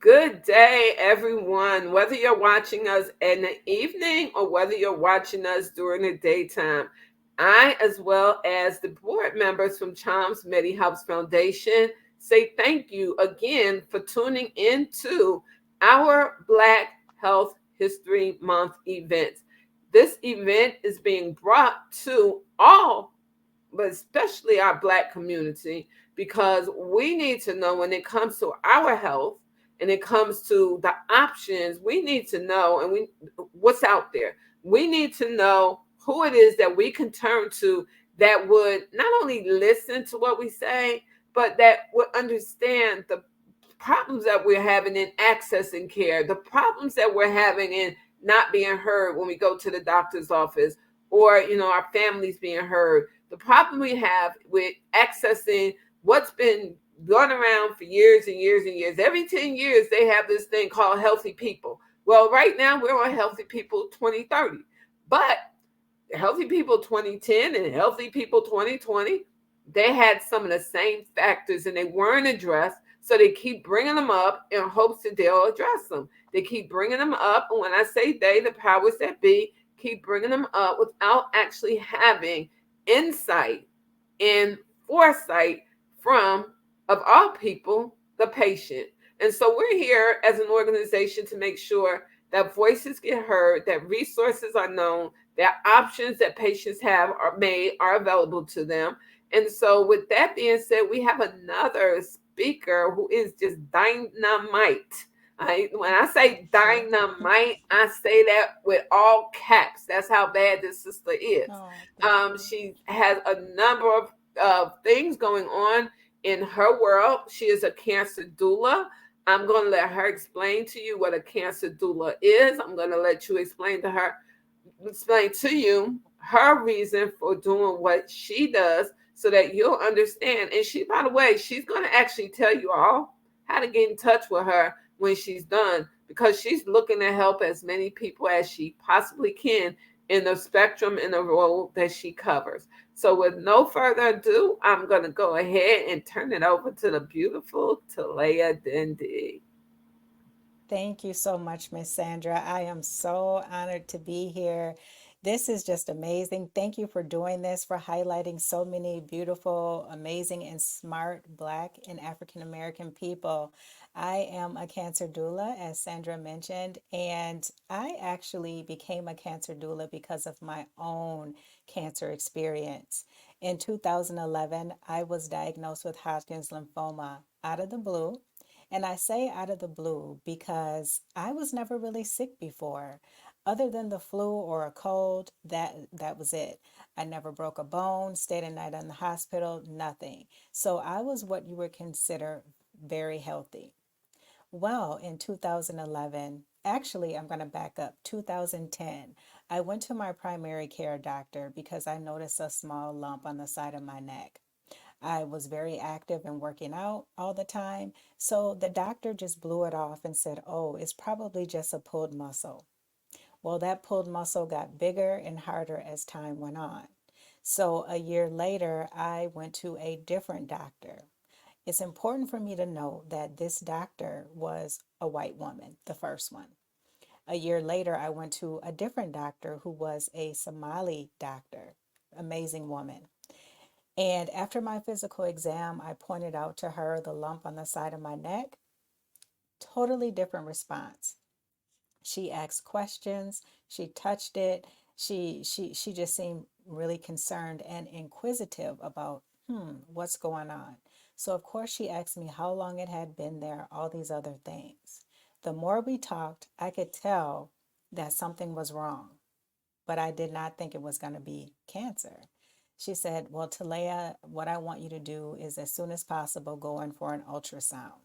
Good day, everyone. Whether you're watching us in the evening or whether you're watching us during the daytime, I, as well as the board members from Charms Medi Helps Foundation, say thank you again for tuning into our Black Health History Month event. This event is being brought to all, but especially our Black community, because we need to know when it comes to our health and it comes to the options, we need to know and we what's out there. We need to know who it is that we can turn to that would not only listen to what we say, but that would understand the problems that we're having in accessing care, the problems that we're having in not being heard when we go to the doctor's office, or our families being heard, the problem we have with accessing what's been going around for years and years and years. Every 10 years they have this thing called healthy people. Well, right now we're on healthy people 2030, but healthy people 2010 and healthy people 2020, they had some of the same factors and they weren't addressed. So they keep bringing them up in hopes that they'll address them. They keep bringing them up. And when I say they, the powers that be, keep bringing them up without actually having insight and foresight from, of all people, the patient. And so we're here as an organization to make sure that voices get heard, that resources are known, that options that patients have are available to them. And so, with that being said, we have another speaker who is just dynamite. When I say dynamite, I say that with all caps. That's how bad this sister is. Oh, thank you. She has a number of things going on in her world. She is a cancer doula. I'm going to let her explain to you what a cancer doula is. I'm going to let you explain to you her reason for doing what she does so that you'll understand. And she, by the way, she's going to actually tell you all how to get in touch with her when she's done, because she's looking to help as many people as she possibly can in the spectrum in the role that she covers. So, with no further ado, I'm going to go ahead and turn it over to the beautiful Talaya Dendy. Thank you so much, Miss Sandra. I am so honored to be here. This is just amazing. Thank you for doing this, for highlighting so many beautiful, amazing, and smart Black and African American people. I am a cancer doula, as Sandra mentioned, and I actually became a cancer doula because of my own cancer experience. In 2011, I was diagnosed with Hodgkin's lymphoma out of the blue. And I say out of the blue because I was never really sick before. Other than the flu or a cold, that was it. I never broke a bone, stayed a night in the hospital, nothing. So I was what you would consider very healthy. Well, in 2011, actually, I'm going to back up, 2010, I went to my primary care doctor because I noticed a small lump on the side of my neck. I was very active and working out all the time. So the doctor just blew it off and said, "Oh, it's probably just a pulled muscle." Well, that pulled muscle got bigger and harder as time went on. So a year later, I went to a different doctor. It's important for me to note that this doctor was a white woman, the first one. A year later, I went to a different doctor who was a Somali doctor, amazing woman. And after my physical exam, I pointed out to her the lump on the side of my neck. Totally different response. She asked questions, she touched it, she just seemed really concerned and inquisitive about what's going on. So of course she asked me how long it had been there, all these other things. The more we talked, I could tell that something was wrong, but I did not think it was going to be cancer. She said, "Well, Talaya, what I want you to do is as soon as possible go in for an ultrasound."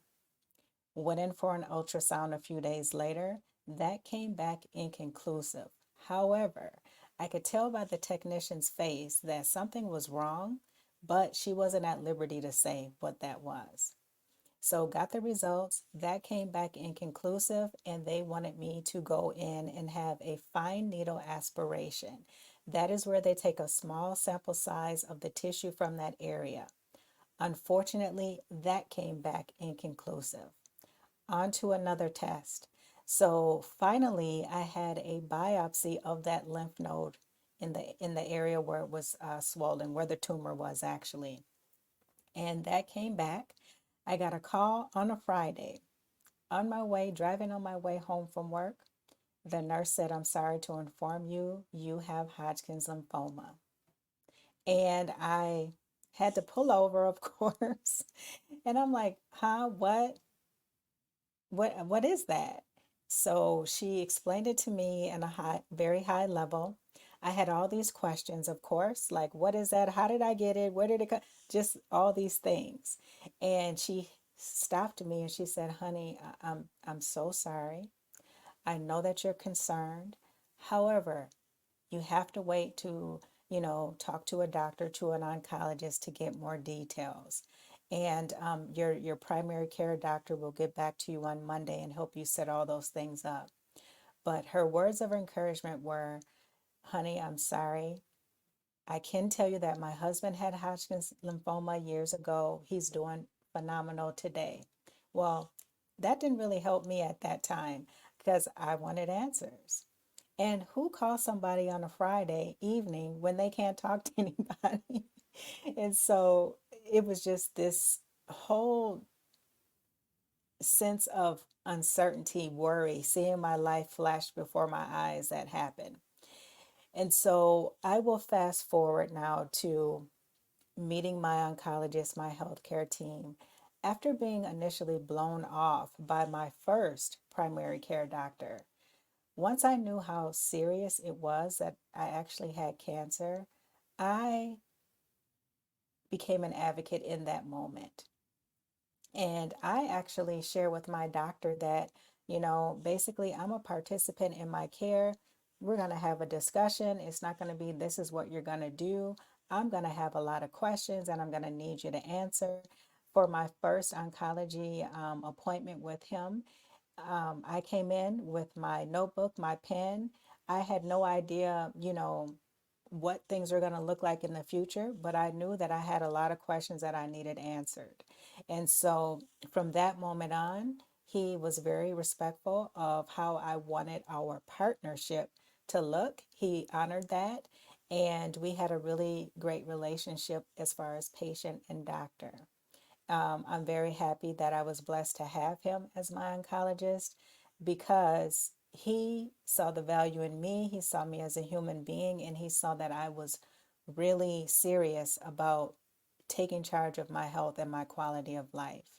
Went in for an ultrasound a few days later. That came back inconclusive. However, I could tell by the technician's face that something was wrong, but she wasn't at liberty to say what that was. So got the results. That came back inconclusive, and they wanted me to go in and have a fine needle aspiration. That is where they take a small sample size of the tissue from that area. Unfortunately, that came back inconclusive. On to another test. So finally, I had a biopsy of that lymph node in the area where it was swollen, where the tumor was actually, and that came back. I got a call on a Friday. On my way, driving on my way home from work, the nurse said, "I'm sorry to inform you, you have Hodgkin's lymphoma." And I had to pull over, of course. And I'm like, huh, what? What is that? So she explained it to me in a very high level. I had all these questions, of course, like what is that? How did I get it? Where did it come? Just all these things. And she stopped me and she said, "Honey, I'm so sorry. I know that you're concerned. However, you have to wait to, talk to a doctor, to an oncologist to get more details. And your primary care doctor will get back to you on Monday and help you set all those things up." But her words of encouragement were, "Honey, I'm sorry. I can tell you that my husband had Hodgkin's lymphoma years ago. He's doing phenomenal today." Well, that didn't really help me at that time because I wanted answers. And who calls somebody on a Friday evening when they can't talk to anybody? And so it was just this whole sense of uncertainty, worry, seeing my life flash before my eyes that happened. And so I will fast forward now to meeting my oncologist, my healthcare team, after being initially blown off by my first primary care doctor. Once I knew how serious it was that I actually had cancer, I became an advocate in that moment. And I actually share with my doctor that, basically I'm a participant in my care. We're going to have a discussion. It's not going to be, this is what you're going to do. I'm going to have a lot of questions and I'm going to need you to answer. For my first oncology appointment with him, I came in with my notebook, my pen. I had no idea, what things are going to look like in the future, but I knew that I had a lot of questions that I needed answered. And so from that moment on, he was very respectful of how I wanted our partnership to look. He honored that. And we had a really great relationship as far as patient and doctor. I'm very happy that I was blessed to have him as my oncologist because he saw the value in me. He saw me as a human being and he saw that I was really serious about taking charge of my health and my quality of life.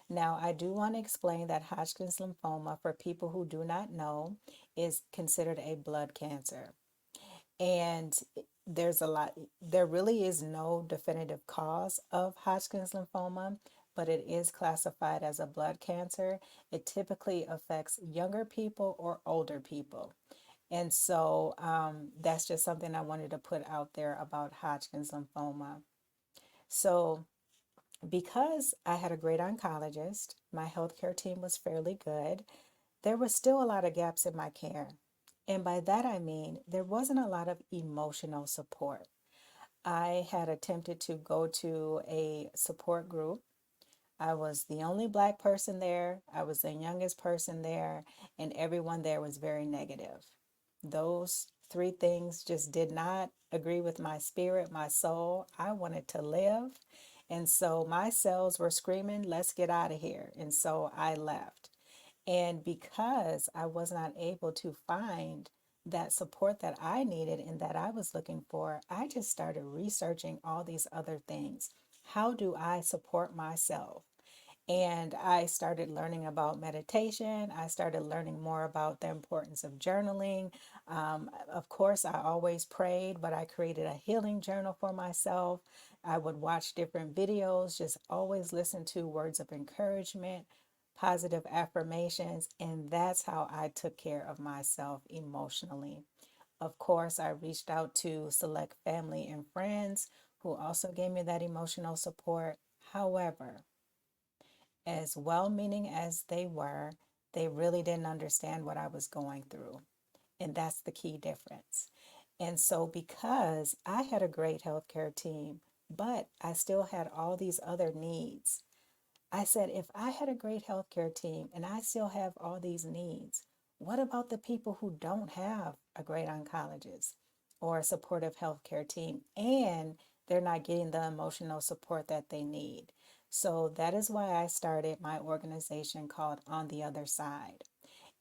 Now, I do want to explain that Hodgkin's lymphoma, for people who do not know, is considered a blood cancer. And there really is no definitive cause of Hodgkin's lymphoma, but it is classified as a blood cancer. It typically affects younger people or older people. And so that's just something I wanted to put out there about Hodgkin's lymphoma. So, because I had a great oncologist, my healthcare team was fairly good, there was still a lot of gaps in my care. And by that I mean there wasn't a lot of emotional support. I had attempted to go to a support group. I was the only Black person there, I was the youngest person there, and everyone there was very negative. Those three things just did not agree with my spirit, my soul. I wanted to live. And so my cells were screaming, "Let's get out of here." And so I left. And because I was not able to find that support that I needed and that I was looking for, I just started researching all these other things. How do I support myself? And I started learning about meditation. I started learning more about the importance of journaling. Of course, I always prayed, but I created a healing journal for myself. I would watch different videos, just always listen to words of encouragement, positive affirmations, and that's how I took care of myself emotionally. Of course, I reached out to select family and friends who also gave me that emotional support. However, as well meaning as they really didn't understand what I was going through. And that's the key difference. And so, because I had a great healthcare team, but I still had all these other needs, I said, if I had a great healthcare team and I still have all these needs, what about the people who don't have a great oncologist or a supportive healthcare team and they're not getting the emotional support that they need? So that is why I started my organization called On the Other Side.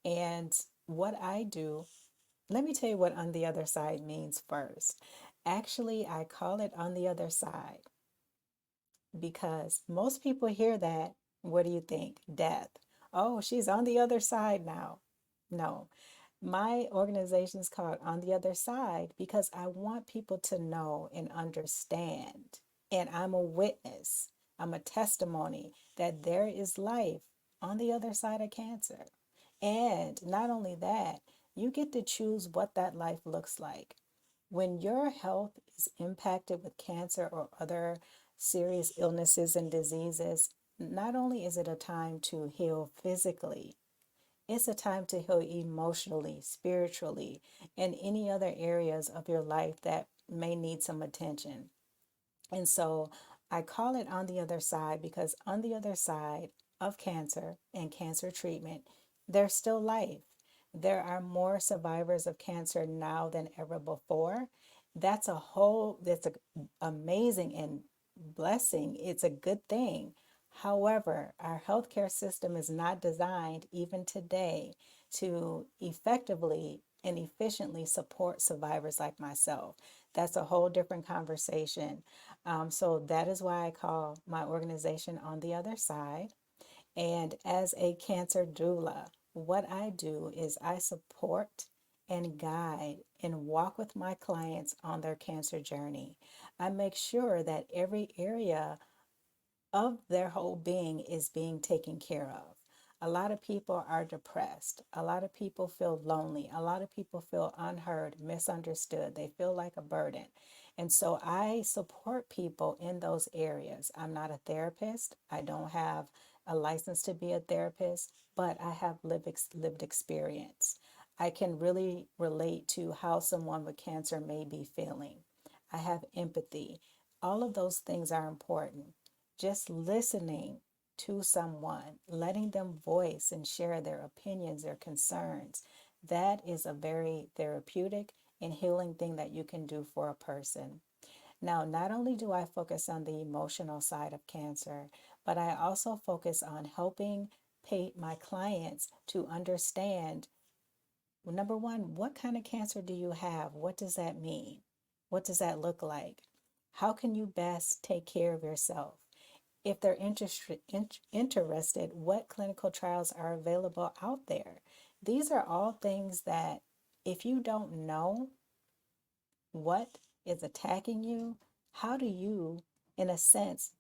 And what I do, let me tell you what on the other side means first. Actually, I call it on the other side because most people hear that. What do you think? Death. Oh, she's on the other side now. No, my organization is called On the Other Side because I want people to know and understand. And I'm a witness, I'm a testimony that there is life on the other side of cancer. And not only that, you get to choose what that life looks like. When your health is impacted with cancer or other serious illnesses and diseases, not only is it a time to heal physically, it's a time to heal emotionally, spiritually, and any other areas of your life that may need some attention. And so I call it On the Other Side because on the other side of cancer and cancer treatment, there's still life. There are more survivors of cancer now than ever before. That's amazing and blessing. It's a good thing. However, our healthcare system is not designed, even today, to effectively and efficiently support survivors like myself. That's a whole different conversation. So that is why I call my organization On the Other Side. And as a cancer doula, what I do is I support and guide and walk with my clients on their cancer journey. I make sure that every area of their whole being is being taken care of. A lot of people are depressed. A lot of people feel lonely. A lot of people feel unheard, misunderstood. They feel like a burden. And so I support people in those areas. I'm not a therapist. I don't have a license to be a therapist, but I have lived experience. I can really relate to how someone with cancer may be feeling. I have empathy. All of those things are important. Just listening to someone, letting them voice and share their opinions, their concerns, that is a very therapeutic and healing thing that you can do for a person. Now, not only do I focus on the emotional side of cancer, but I also focus on helping my clients to understand, well, number one, what kind of cancer do you have? What does that mean? What does that look like? How can you best take care of yourself? If they're interested, what clinical trials are available out there? These are all things that if you don't know what is attacking you, how do you, in a sense,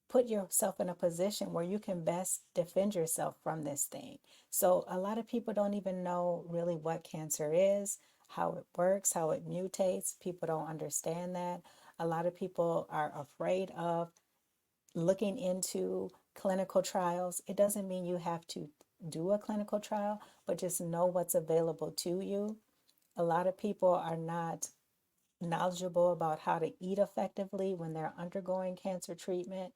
put yourself in a position where you can best defend yourself from this thing? So, a lot of people don't even know really what cancer is, how it works, how it mutates. People don't understand that. A lot of people are afraid of looking into clinical trials. It doesn't mean you have to do a clinical trial, but just know what's available to you. A lot of people are not knowledgeable about how to eat effectively when they're undergoing cancer treatment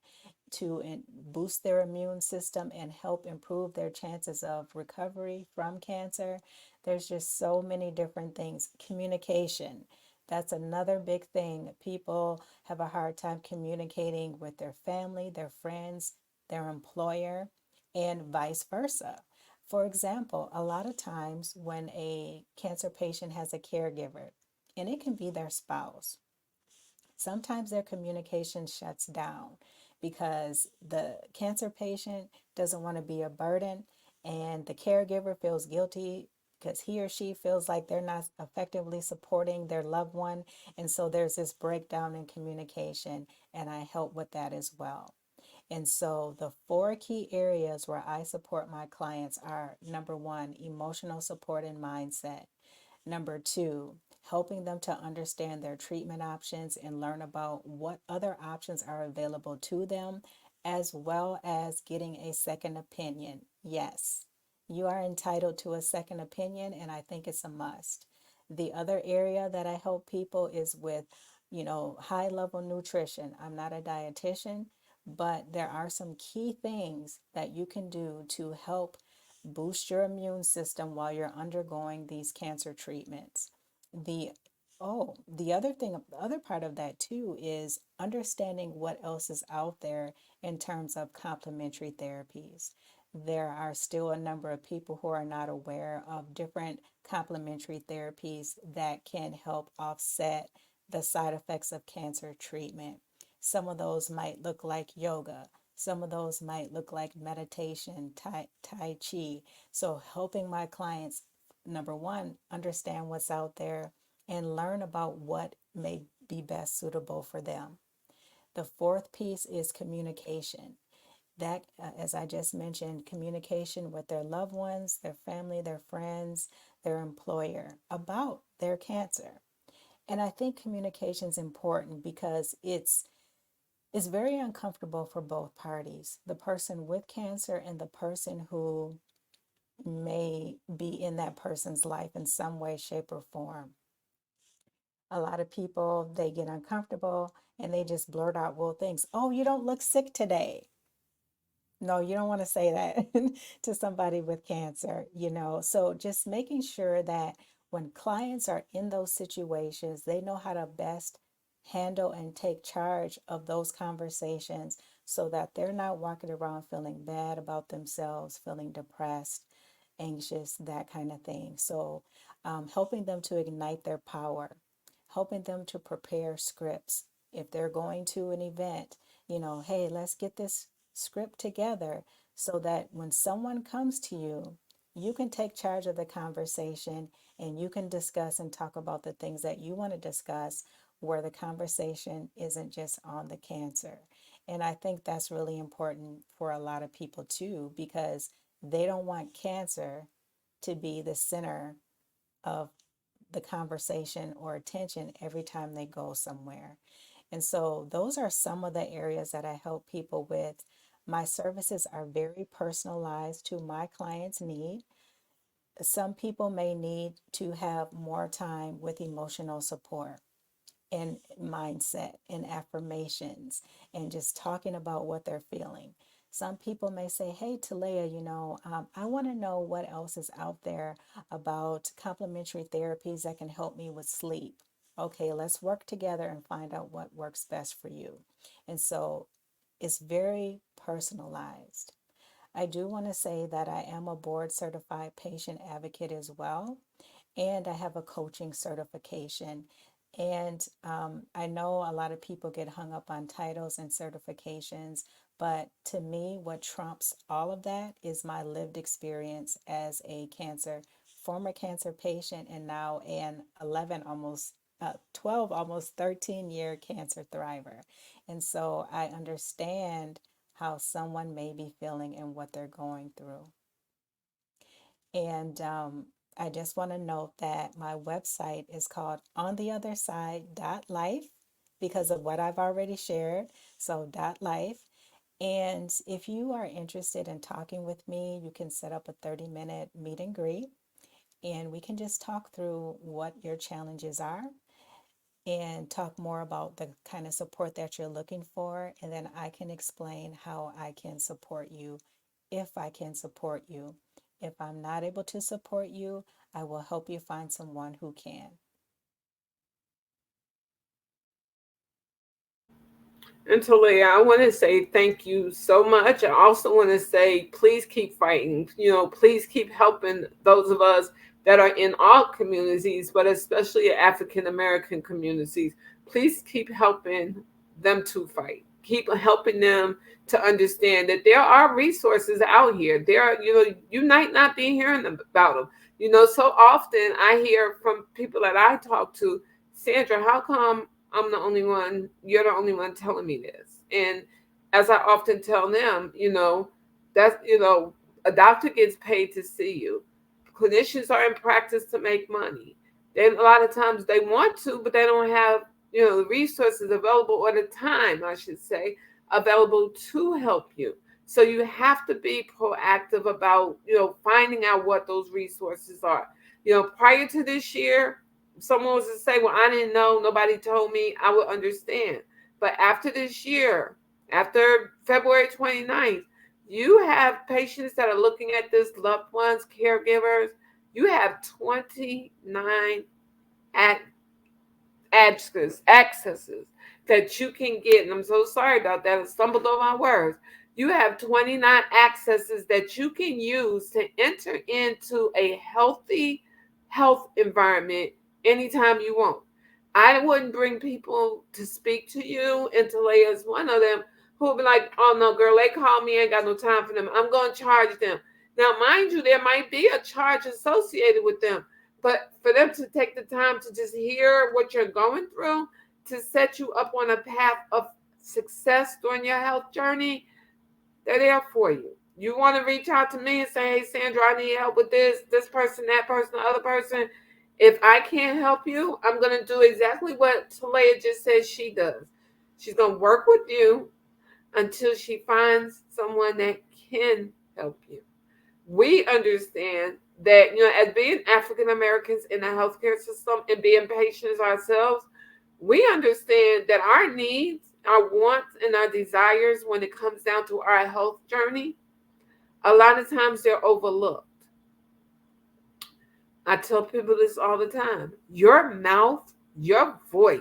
to boost their immune system and help improve their chances of recovery from cancer. There's just so many different things. Communication. That's another big thing. People have a hard time communicating with their family, their friends, their employer, and vice versa. For example, a lot of times when a cancer patient has a caregiver, and it can be their spouse, sometimes their communication shuts down because the cancer patient doesn't want to be a burden and the caregiver feels guilty because he or she feels like they're not effectively supporting their loved one. And so there's this breakdown in communication, and I help with that as well. And so the four key areas where I support my clients are: number one, emotional support and mindset. Number two, helping them to understand their treatment options and learn about what other options are available to them, as well as getting a second opinion. Yes, you are entitled to a second opinion, and I think it's a must. The other area that I help people is with, high level nutrition. I'm not a dietitian, but there are some key things that you can do to help boost your immune system while you're undergoing these cancer treatments. The the other part of that too is understanding what else is out there in terms of complementary therapies. There are still a number of people who are not aware of different complementary therapies that can help offset the side effects of cancer treatment. Some of those might look like yoga. Some of those might look like meditation, tai chi. So, helping my clients, number one, understand what's out there and learn about what may be best suitable for them. The fourth piece is communication. That, as I just mentioned, communication with their loved ones, their family, their friends, their employer about their cancer. And I think communication is important because it's very uncomfortable for both parties, the person with cancer and the person who may be in that person's life in some way, shape, or form. A lot of people, they get uncomfortable and they just blurt out will things. Oh, you don't look sick today. No, you don't want to say that to somebody with cancer, you know. So just making sure that when clients are in those situations, they know how to best handle and take charge of those conversations so that they're not walking around feeling bad about themselves, feeling depressed, anxious, that kind of thing. So, helping them to ignite their power, helping them to prepare scripts. If they're going to an event, you know, hey, let's get this script together so that when someone comes to you, you can take charge of the conversation and you can discuss and talk about the things that you want to discuss where the conversation isn't just on the cancer. And I think that's really important for a lot of people too, because they don't want cancer to be the center of the conversation or attention every time they go somewhere. And so, those are some of the areas that I help people with. My services are very personalized to my client's need. Some people may need to have more time with emotional support and mindset and affirmations and just talking about what they're feeling. Some people may say, hey, Talaya, I want to know what else is out there about complementary therapies that can help me with sleep. Okay, let's work together and find out what works best for you. And so it's very personalized. I do want to say that I am a board certified patient advocate as well, and I have a coaching certification. And I know a lot of people get hung up on titles and certifications, but to me, what trumps all of that is my lived experience as a former cancer patient, and now an 11, almost 12, almost 13-year cancer thriver. And so I understand how someone may be feeling and what they're going through. And I just want to note that my website is called ontheotherside.life because of what I've already shared. So, .life. And if you are interested in talking with me, you can set up a 30-minute meet and greet, and we can just talk through what your challenges are and talk more about the kind of support that you're looking for. And then I can explain how I can support you if I can support you. If I'm not able to support you, I will help you find someone who can. And Talia, I want to say thank you so much. I also want to say, please keep fighting. Please keep helping those of us that are in all communities, but especially African American communities. Please keep helping them to fight. Keep helping them to understand that there are resources out here. There are, you might not be hearing about them. So often I hear from people that I talk to, Sandra, how come you're the only one telling me this? And as I often tell them, that's, a doctor gets paid to see you. Clinicians are in practice to make money. Then a lot of times they want to, but they don't have, the resources available or the time, I should say, available to help you. So you have to be proactive about, finding out what those resources are. Prior to this year, someone was to say, well, I didn't know, nobody told me, I would understand. But after this year, After February 29th, you have patients that are looking at this, loved ones, caregivers. You have 29 accesses that you can get. And I'm so sorry about that. I stumbled over my words. You have 29 accesses that you can use to enter into a healthy health environment anytime you want. I wouldn't bring people to speak to you, and Talaya is one of them, who will be like, oh no, girl, they call me, I ain't got no time for them. I'm going to charge them. Now, mind you, there might be a charge associated with them, but for them to take the time to just hear what you're going through, to set you up on a path of success during your health journey, they're there for you. You want to reach out to me and say, hey, Sandra, I need help with this person, that person, the other person. If I can't help you, I'm going to do exactly what Talaya just said she does. She's going to work with you until she finds someone that can help you. We understand that, as being African Americans in the healthcare system and being patients ourselves, we understand that our needs, our wants, and our desires when it comes down to our health journey, a lot of times they're overlooked. I tell people this all the time. Your mouth, your voice,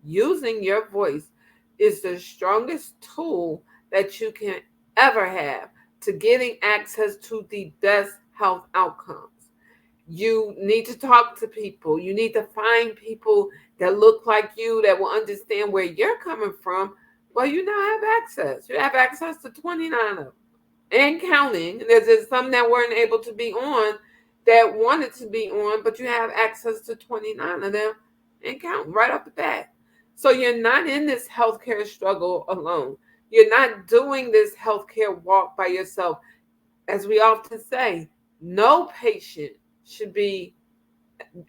using your voice is the strongest tool that you can ever have to getting access to the best health outcomes. You need to talk to people. You need to find people that look like you, that will understand where you're coming from. Well, you now have access. You have access to 29 of them and counting. There's some that weren't able to be on, that wanted to be on, but you have access to 29 of them and counting right off the bat. So you're not in this healthcare struggle alone. You're not doing this healthcare walk by yourself. As we often say, no patient should be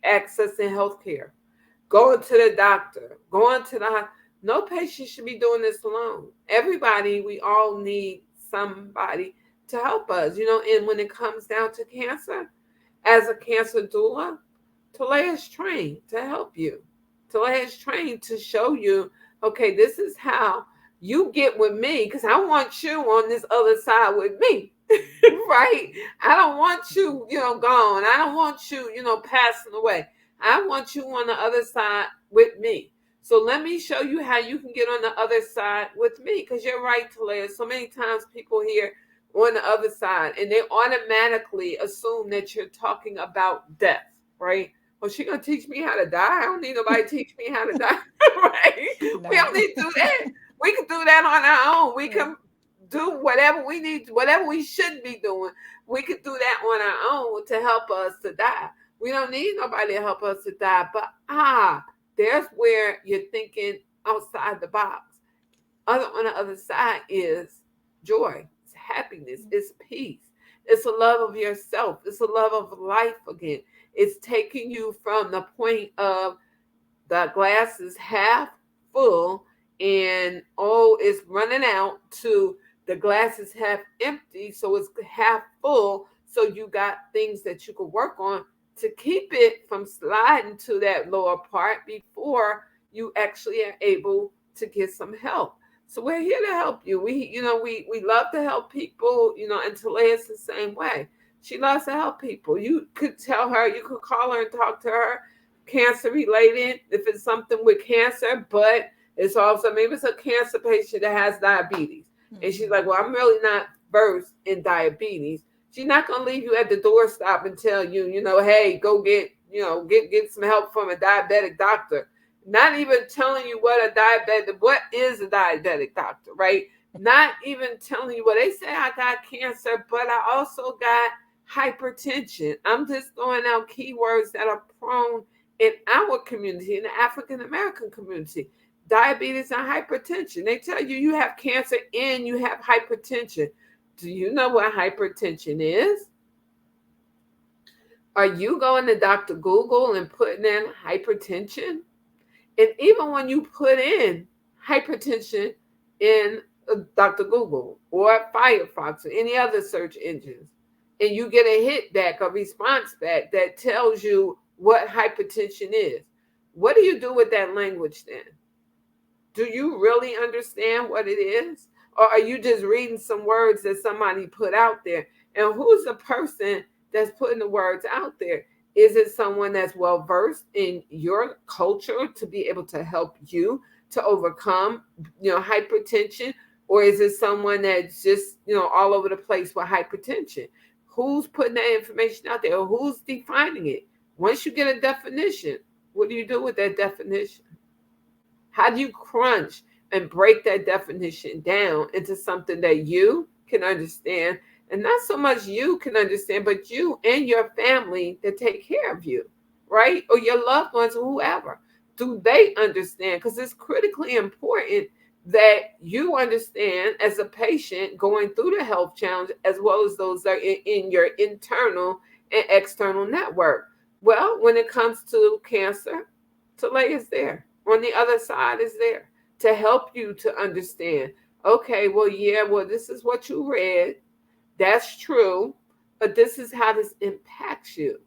accessing healthcare, going to the doctor, going to the, no patient should be doing this alone. Everybody, we all need somebody to help us, and when it comes down to cancer, as a cancer doula, Talaya is trained to help you. Talaya is trained to show you, okay, this is how you get with me, because I want you on this other side with me. Right? I don't want you, gone. I don't want you, passing away. I want you on the other side with me. So let me show you how you can get on the other side with me. Because you're right, Talaya. So many times people hear on the other side and they automatically assume that you're talking about death, right? Well, she gonna teach me how to die. I don't need nobody to teach me how to die, right? We No. don't need to do that. We can do that on our own. We Yeah. can do whatever we need, whatever we should be doing. We could do that on our own to help us to die. We don't need nobody to help us to die. But there's where you're thinking outside the box. On the other side is joy, it's happiness, it's peace, it's a love of yourself, it's a love of life again. It's taking you from the point of the glass is half full and oh, it's running out, to the glass is half empty, so it's half full. So you got things that you could work on to keep it from sliding to that lower part before you actually are able to get some help. So we're here to help you. We love to help people, and Talea's the same way. She loves to help people. You could tell her, you could call her and talk to her, cancer related, if it's something with cancer, but it's also maybe it's a cancer patient that has diabetes. And she's Mm-hmm. like, well, I'm really not versed in diabetes. She's not gonna leave you at the doorstop and tell you, hey, go get some help from a diabetic doctor. Not even telling you what is a diabetic doctor, right? Not even telling you, well, they say I got cancer, but I also got hypertension. I'm just throwing out keywords that are prone in our community, in the African American community. Diabetes and hypertension. They tell you you have cancer and you have hypertension. Do you know what hypertension is? Are you going to Dr. Google and putting in hypertension? And even when you put in hypertension in Dr. Google or Firefox or any other search engines, and you get a hit back, a response back that tells you what hypertension is, what do you do with that language then? Do you really understand what it is? Or are you just reading some words that somebody put out there? And who's the person that's putting the words out there? Is it someone that's well versed in your culture to be able to help you to overcome, hypertension? Or is it someone that's just, all over the place with hypertension? Who's putting that information out there? Or who's defining it? Once you get a definition, what do you do with that definition? How do you crunch and break that definition down into something that you can understand? And not so much you can understand, but you and your family that take care of you, right? Or your loved ones or whoever. Do they understand? Because it's critically important that you understand as a patient going through the health challenge, as well as those that are in your internal and external network. Well, when it comes to cancer, Talaya is there. On the other side is there to help you to understand. Okay, well, yeah, well, this is what you read. That's true, but this is how this impacts you.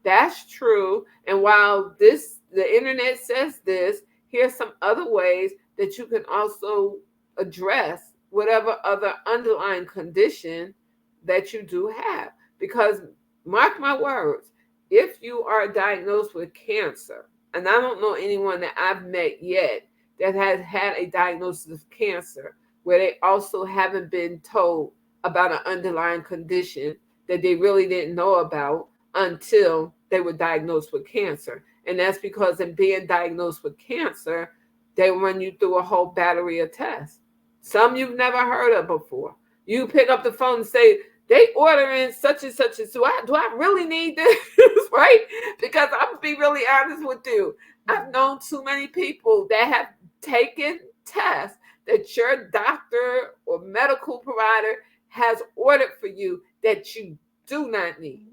That's true. And while the internet says this, here's some other ways that you can also address whatever other underlying condition that you do have. Because mark my words, if you are diagnosed with cancer, and I don't know anyone that I've met yet that has had a diagnosis of cancer where they also haven't been told about an underlying condition that they really didn't know about until they were diagnosed with cancer. And that's because in being diagnosed with cancer, they run you through a whole battery of tests. Some you've never heard of before. You pick up the phone and say, they ordering such and such. And so do I really need this? Right? Because I'm going to be really honest with you. I've known too many people that have taken tests that your doctor or medical provider has ordered for you that you do not need.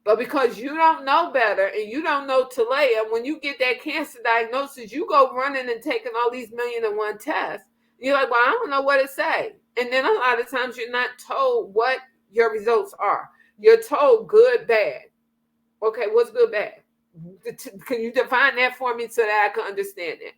But because you don't know better and you don't know Talaya, when you get that cancer diagnosis, you go running and taking all these 1,000,001 tests. You're like, well, I don't know what it say. And then a lot of times you're not told what your results are. You're told good, bad. Okay, what's good, bad? Can you define that for me so that I can understand it?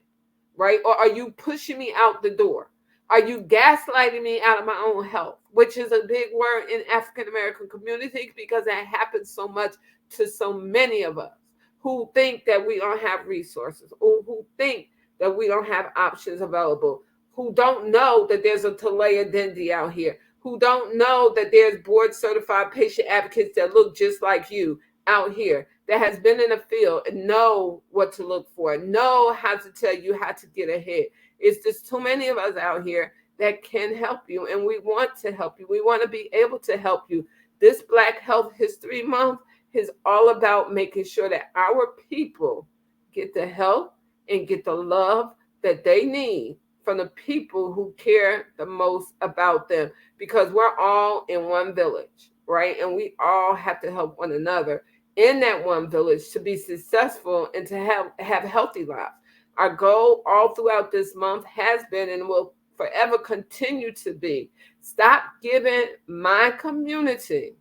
Right? Or are you pushing me out the door? Are you gaslighting me out of my own health? Which is a big word in African American community because that happens so much to so many of us who think that we don't have resources, or who think that we don't have options available, who don't know that there's a Talaya Dendy out here, who don't know that there's board certified patient advocates that look just like you out here, that has been in the field and know what to look for, know how to tell you how to get ahead. It's just too many of us out here that can help you, and we want to help you. We want to be able to help you. This Black Health History Month is all about making sure that our people get the help and get the love that they need from the people who care the most about them, because we're all in one village, right? And we all have to help one another in that one village to be successful and to have healthy lives. Our goal all throughout this month has been and will forever continue to be, stop giving my community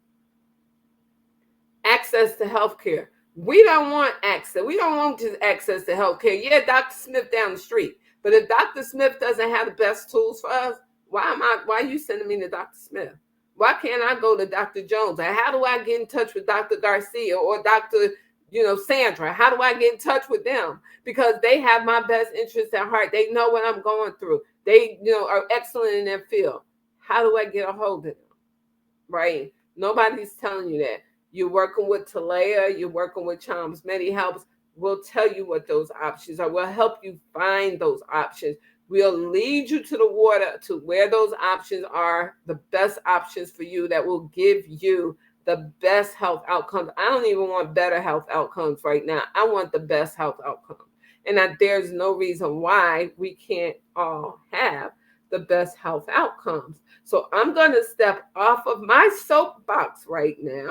access to healthcare. We don't want access. We don't want just access to healthcare. Yeah, Dr. Smith down the street. But if Dr. Smith doesn't have the best tools for us, why are you sending me to Dr. Smith? Why can't I go to Dr. Jones? And how do I get in touch with Dr. Garcia or Dr. Sandra? How do I get in touch with them? Because they have my best interest at heart. They know what I'm going through. They, are excellent in their field. How do I get a hold of them? Right? Nobody's telling you that. You're working with Talaya, you're working with Charms Medi Helps. We'll tell you what those options are. We'll help you find those options. We'll lead you to the water to where those options are, the best options for you that will give you the best health outcomes. I don't even want better health outcomes right now. I want the best health outcomes. And there's no reason why we can't all have the best health outcomes. So I'm going to step off of my soapbox right now.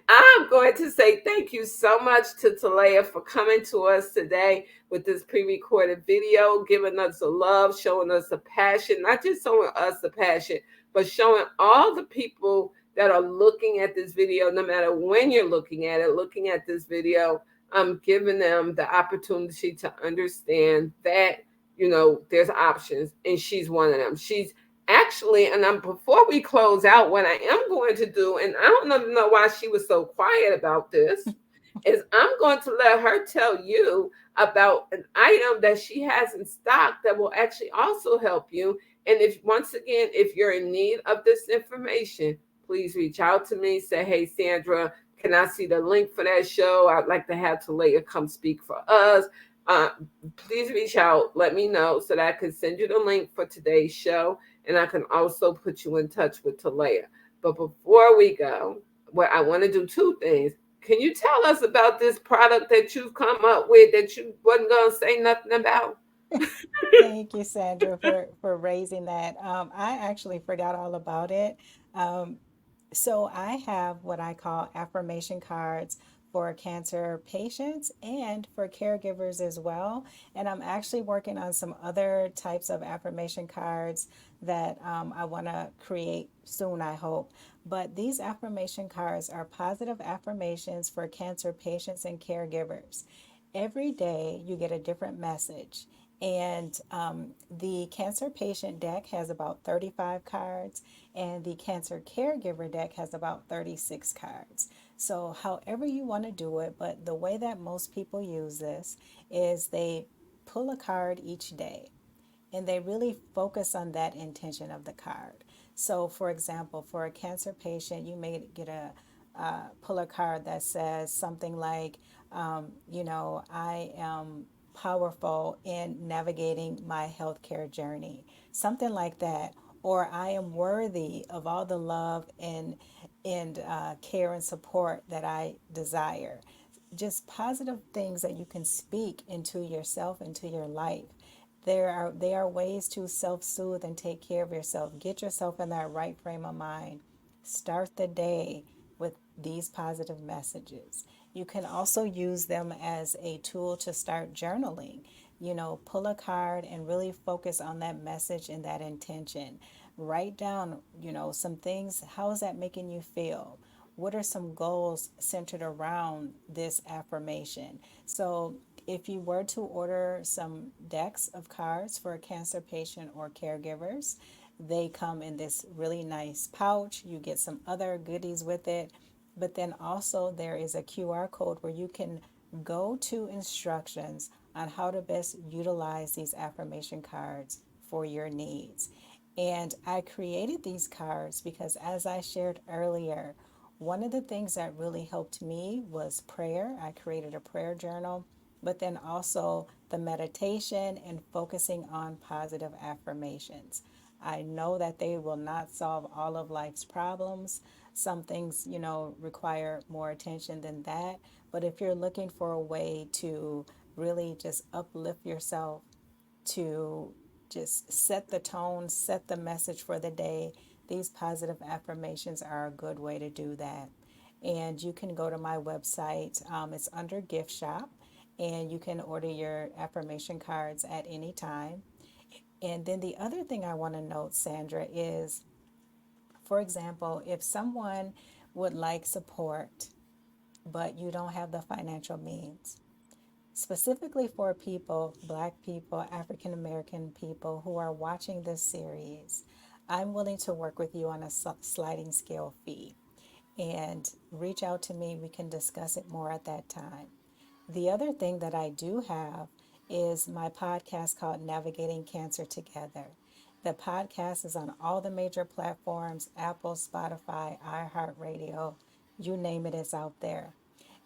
I'm going to say thank you so much to Talaya for coming to us today with this pre-recorded video, giving us the love, showing us the passion, not just showing us the passion, but showing all the people that are looking at this video, no matter when you're looking at it, looking at this video, giving them the opportunity to understand that, there's options, and she's one of them. She's actually, and I'm before we close out, what I am going to do, and I don't know why she was so quiet about this, is I'm going to let her tell you about an item that she has in stock that will actually also help you. And if, once again, if you're in need of this information, please reach out to me. Say, hey, Sandra, can I see the link for that show? I'd like to have Talaya come speak for us. Uh, Please reach out. Let me know so that I can send you the link for today's show, and I can also put you in touch with Talaya. But before we go, what I want to do two things. Can you tell us about this product that you've come up with that you wasn't gonna say nothing about? Thank you, Sandra, for raising that. I actually forgot all about it. Um, so I have what I call affirmation cards for cancer patients and for caregivers as well. And I'm actually working on some other types of affirmation cards that I want to create soon, I hope. But these affirmation cards are positive affirmations for cancer patients and caregivers. Every day you get a different message. And the cancer patient deck has about 35 cards, and the cancer caregiver deck has about 36 cards. So, however you want to do it, but the way that most people use this is they pull a card each day and they really focus on that intention of the card. So, for example, for a cancer patient, you may get a pull a card that says something like, I am powerful in navigating my healthcare journey, something like that, or I am worthy of all the love and care and support that I desire. Just positive things that you can speak into yourself, into your life. They are ways to self-soothe and take care of yourself. Get yourself in that right frame of mind. Start the day with these positive messages. You can also use them as a tool to start journaling. Pull a card and really focus on that message and that intention. Write down, some things. How is that making you feel? What are some goals centered around this affirmation? So, if you were to order some decks of cards for a cancer patient or caregivers, they come in this really nice pouch. You get some other goodies with it. But then also, there is a QR code where you can go to instructions on how to best utilize these affirmation cards for your needs. And I created these cards because, as I shared earlier, one of the things that really helped me was prayer. I created a prayer journal, but then also the meditation and focusing on positive affirmations. I know that they will not solve all of life's problems. Some things, require more attention than that. But if you're looking for a way to really just uplift yourself, to just set the tone, set the message for the day, these positive affirmations are a good way to do that. And you can go to my website, it's under gift shop, and you can order your affirmation cards at any time. And then the other thing I want to note, Sandra, is, for example, if someone would like support, but you don't have the financial means, specifically for people, Black people, African American people who are watching this series, I'm willing to work with you on a sliding scale fee. And reach out to me. We can discuss it more at that time. The other thing that I do have is my podcast called Navigating Cancer Together. The podcast is on all the major platforms: Apple, Spotify, iHeartRadio, you name it, it's out there.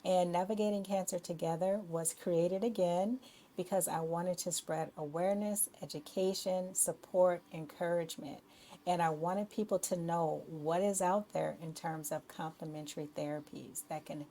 And Navigating Cancer Together was created again because I wanted to spread awareness, education, support, encouragement. And I wanted people to know what is out there in terms of complementary therapies that can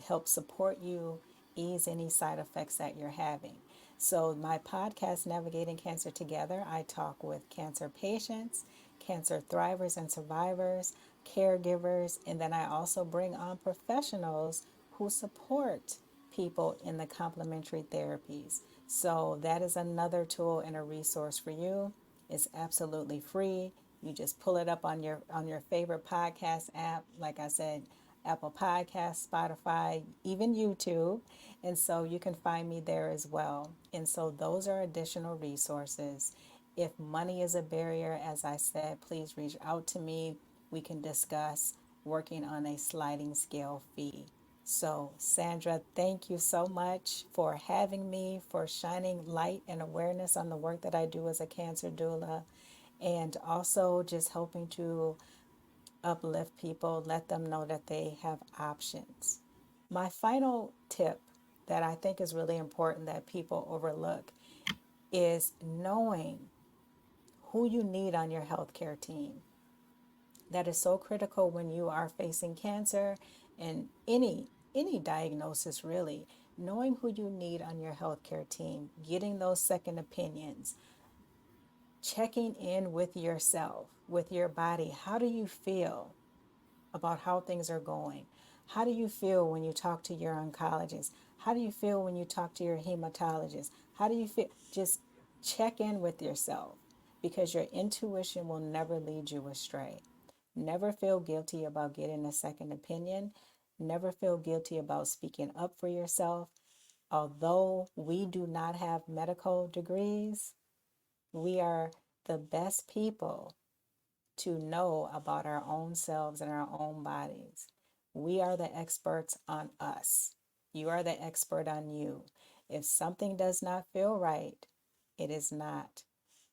help support you, ease any side effects that you're having. So, my podcast, Navigating Cancer Together, I talk with cancer patients, cancer thrivers and survivors, caregivers, and then I also bring on professionals who support people in the complementary therapies. So, that is another tool and a resource for you. It's absolutely free. You just pull it up on your favorite podcast app. Like I said, Apple Podcasts, Spotify, even YouTube. And so you can find me there as well. And so those are additional resources. If money is a barrier, as I said, please reach out to me. We can discuss working on a sliding scale fee. So, Sandra, thank you so much for having me, for shining light and awareness on the work that I do as a cancer doula, and also just helping to uplift people, let them know that they have options. My final tip that I think is really important that people overlook is knowing who you need on your healthcare team. That is so critical when you are facing cancer and any diagnosis really. Knowing who you need on your healthcare team, getting those second opinions, checking in with yourself, with your body. How do you feel about how things are going? How do you feel when you talk to your oncologist? How do you feel when you talk to your hematologist? How do you feel? Just check in with yourself because your intuition will never lead you astray. Never feel guilty about getting a second opinion. Never feel guilty about speaking up for yourself. Although we do not have medical degrees, we are the best people to know about our own selves and our own bodies. We are the experts on us. You are the expert on you. If something does not feel right, it is not.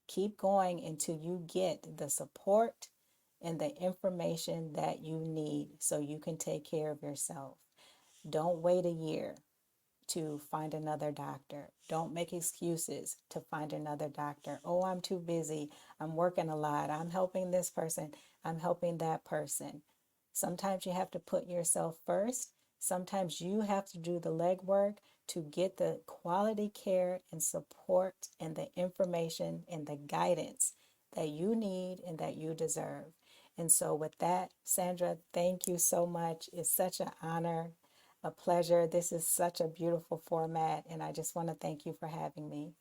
Keep going until you get the support and the information that you need so you can take care of yourself. Don't wait a year to find another doctor. Don't make excuses to find another doctor. Oh, I'm too busy. I'm working a lot. I'm helping this person. I'm helping that person. Sometimes you have to put yourself first. Sometimes you have to do the legwork to get the quality care and support and the information and the guidance that you need and that you deserve. And so, with that, Sandra, thank you so much. It's such an honor, a pleasure. This is such a beautiful format, and I just want to thank you for having me.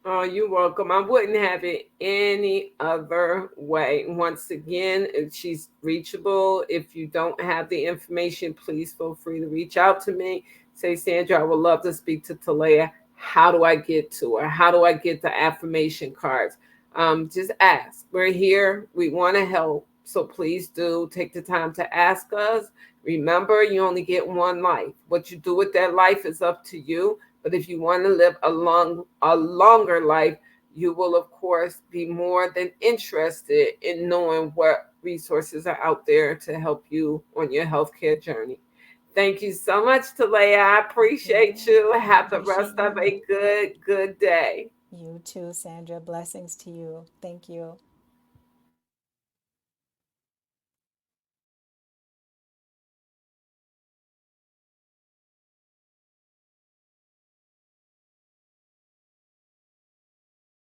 Oh, you're welcome. I wouldn't have it any other way. Once again, if she's reachable. If you don't have the information, please feel free to reach out to me. Say, Sandra, I would love to speak to Talaya. How do I get to her? How do I get the affirmation cards? Just ask. We're here. We want to help. So please do take the time to ask us. Remember, you only get one life. What you do with that life is up to you. But if you want to live a longer life, you will of course be more than interested in knowing what resources are out there to help you on your healthcare journey. Thank you so much, Talaya. I appreciate Yeah, you. I Have the appreciate rest of you. a good day. You too, Sandra. Blessings to you. Thank you.